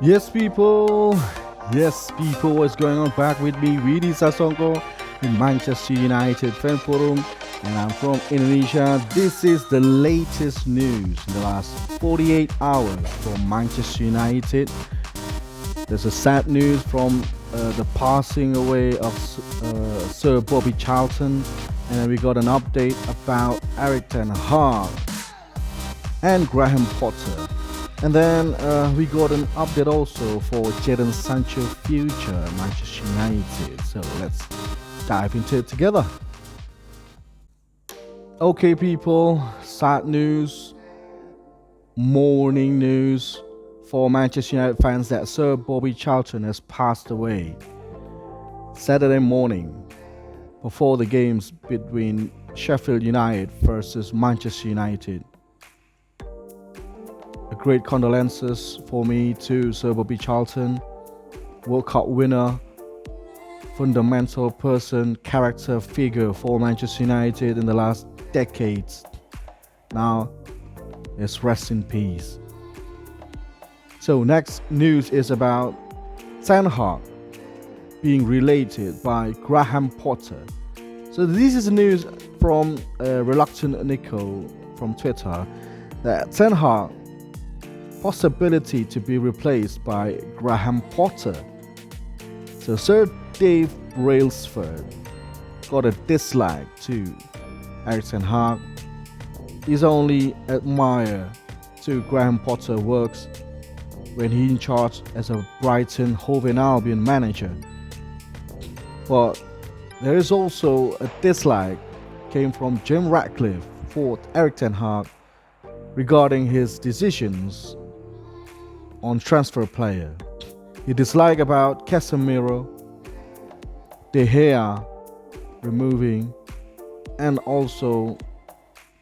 Yes, people. Yes, people. What's going on? Back with me, Widi Sasongo in Manchester United fan forum, and I'm from Indonesia. This is the latest news in the last 48 hours from Manchester United. There's a sad news from the passing away of Sir Bobby Charlton, and then we got an update about Eric Ten Hag and Graham Potter. And then we got an update also for Jadon Sancho future at Manchester United. So let's dive into it together. Okay, people, sad news, morning news for Manchester United fans that Sir Bobby Charlton has passed away. Saturday morning, before the games between Sheffield United versus Manchester United. Great condolences for me to Sir Bobby Charlton, World Cup winner, fundamental person, character figure for Manchester United in the last decades. Now, let's rest in peace. So next news is about Ten Hag being related by Graham Potter. So this is news from Reluctant Nico from Twitter that Ten Hag possibility to be replaced by Graham Potter. So Sir Dave Brailsford got a dislike to Eric Ten Hag. He's only admire to Graham Potter works when he's in charge as a Brighton Hove Albion manager. But there is also a dislike came from Jim Ratcliffe for Eric Ten Hag regarding his decisions on transfer player. He disliked about Casemiro, De Gea removing, and also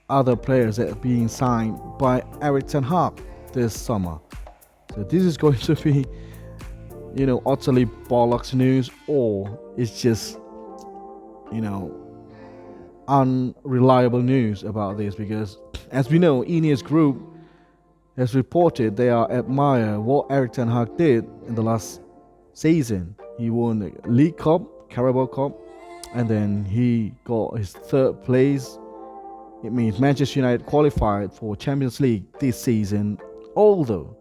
other players that are being signed by Eric Ten Hag this summer. So this is going to be, utterly bollocks news, or it's just, unreliable news about this, because as we know, Ineos Group has reported they are admire what Eric Ten Hag did in the last season. He won the League Cup, Carabao Cup, and then he got his third place. It means Manchester United qualified for Champions League this season, although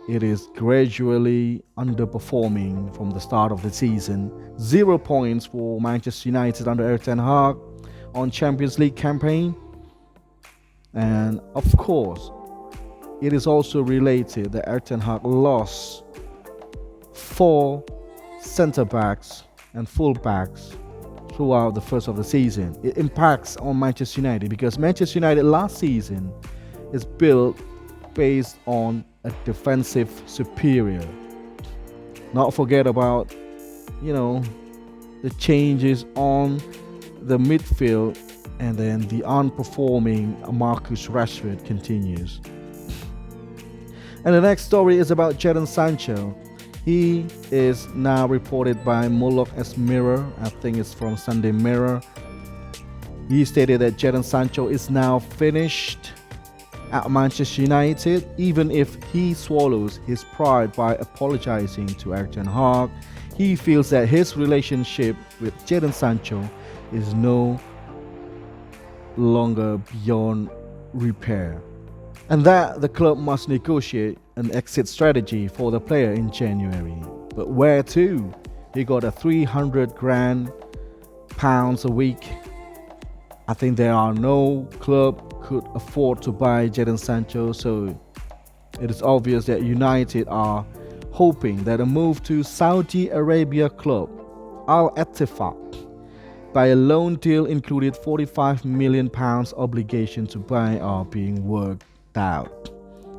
it is gradually underperforming from the start of the season. 0 points for Manchester United under Eric Ten Hag on Champions League campaign. And of course, it is also related that Eric Ten Hag lost 4 centre-backs and full-backs throughout the first of the season. It impacts on Manchester United because Manchester United last season is built based on a defensive superior. Not forget about, the changes on the midfield, and then the unperforming Marcus Rashford continues. And the next story is about Jadon Sancho. He is now reported by Moloch as Mirror. I think it's from Sunday Mirror. He stated that Jadon Sancho is now finished at Manchester United, even if he swallows his pride by apologizing to Eric Ten Hag. He feels that his relationship with Jadon Sancho is no longer beyond repair, and that the club must negotiate an exit strategy for the player in January. But where to? He got a 300 grand pounds a week. I think there are no club could afford to buy Jadon Sancho, so it is obvious that United are hoping that a move to Saudi Arabia club Al Ettifaq by a loan deal included £45 million obligation to buy are being worked out.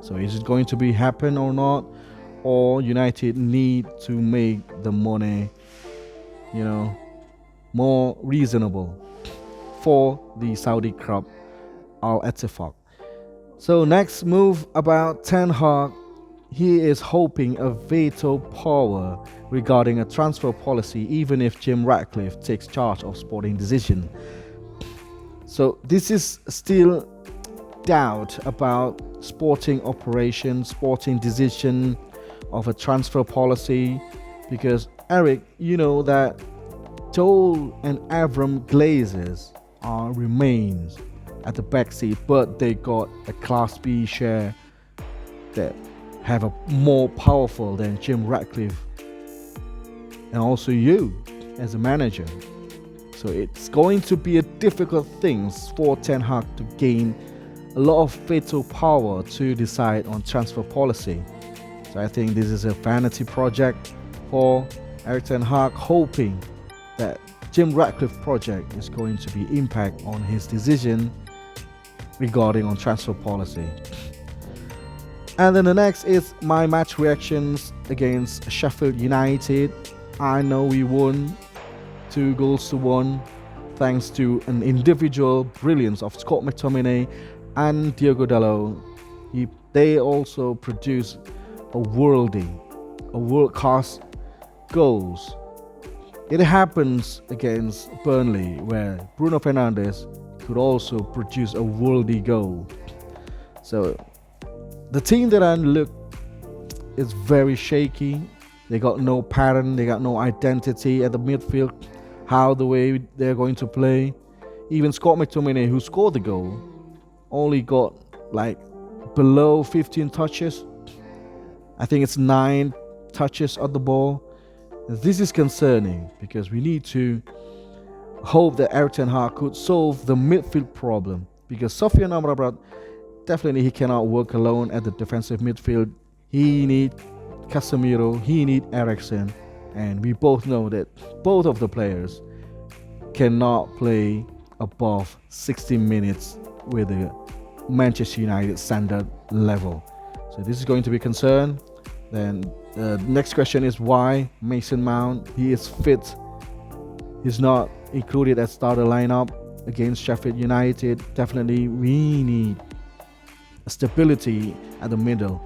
So is it going to be happen or not? Or United need to make the money, more reasonable for the Saudi club Al Ettifaq. So next move about Ten Hag. He is hoping a veto power regarding a transfer policy, even if Jim Ratcliffe takes charge of sporting decision. So this is still doubt about sporting operation, sporting decision of a transfer policy, because Eric, you know that Joel and Avram Glazers remains at the back seat, but they got a Class B share that have a more powerful than Jim Ratcliffe and also you as a manager. So it's going to be a difficult thing for Ten Hag to gain a lot of veto power to decide on transfer policy. So I think this is a vanity project for Eric Ten Hag, hoping that Jim Ratcliffe project is going to be impact on his decision regarding on transfer policy. And then the next is my match reactions against Sheffield United. I know we won 2-1 thanks to an individual brilliance of Scott McTominay and Diogo Dalot. They also produced a world-class goals. It happens against Burnley, where Bruno Fernandes could also produce a worldy goal. So the team that I look is very shaky. They got no pattern, they got no identity at the midfield, how the way they're going to play. Even Scott McTominay, who scored the goal, only got like below 15 touches. I think it's 9 touches on the ball. This is concerning because we need to hope that Eric Ten Hag could solve the midfield problem, because Sofian Amrabat, definitely he cannot work alone at the defensive midfield. He needs Casemiro, he needs Eriksen, and we both know that both of the players cannot play above 60 minutes with the Manchester United standard level. So this is going to be a concern. Then the next question is why Mason Mount, he is fit, he's not included as starter lineup against Sheffield United. Definitely we need stability at the middle.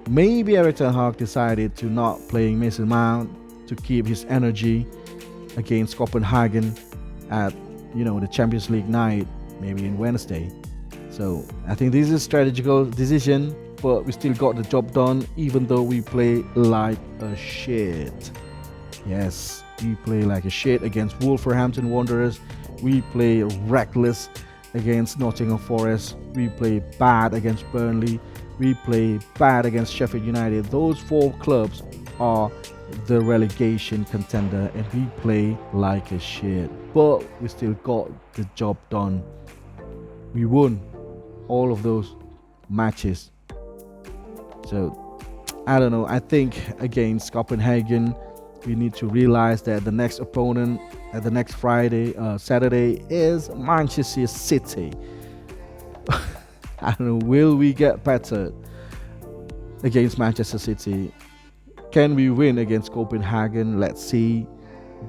Maybe Eric Ten Hag decided to not playing Mason Mount to keep his energy against Copenhagen at the Champions League night, maybe in Wednesday. So I think this is a strategical decision, but we still got the job done even though we play like a shit. Yes, we play like a shit against Wolverhampton Wanderers. We play reckless against Nottingham Forest. We play bad against Burnley. We play bad against Sheffield United. Those 4 clubs are the relegation contender, and we play like a shit. But we still got the job done. We won all of those matches. So I don't know. I think against Copenhagen, we need to realize that the next opponent at the next Saturday is Manchester City. I don't know, will we get better against Manchester City? Can we win against Copenhagen? Let's see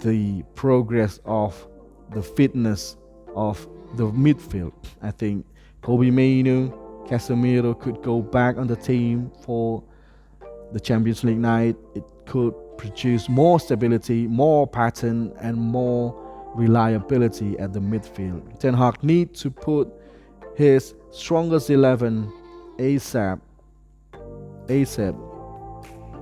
the progress of the fitness of the midfield. I think Kobe Mainoo, Casemiro could go back on the team for the Champions League night. It could produce more stability, more pattern, and more reliability at the midfield. Ten Hag needs to put his strongest 11 ASAP,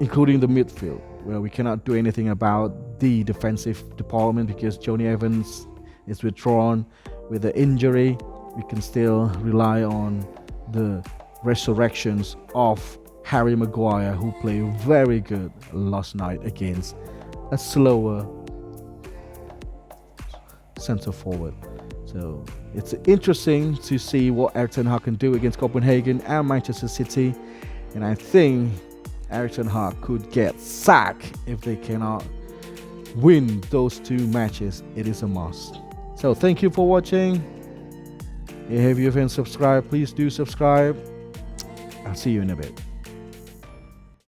including the midfield, where we cannot do anything about the defensive department because Johnny Evans is withdrawn with the injury. We can still rely on the resurrections of Harry Maguire, who played very good last night against a slower centre forward. So it's interesting to see what Eric Ten Hag can do against Copenhagen and Manchester City. And I think Eric Ten Hag could get sacked if they cannot win those 2 matches. It is a must. So thank you for watching. If you haven't subscribed, please do subscribe. I'll see you in a bit.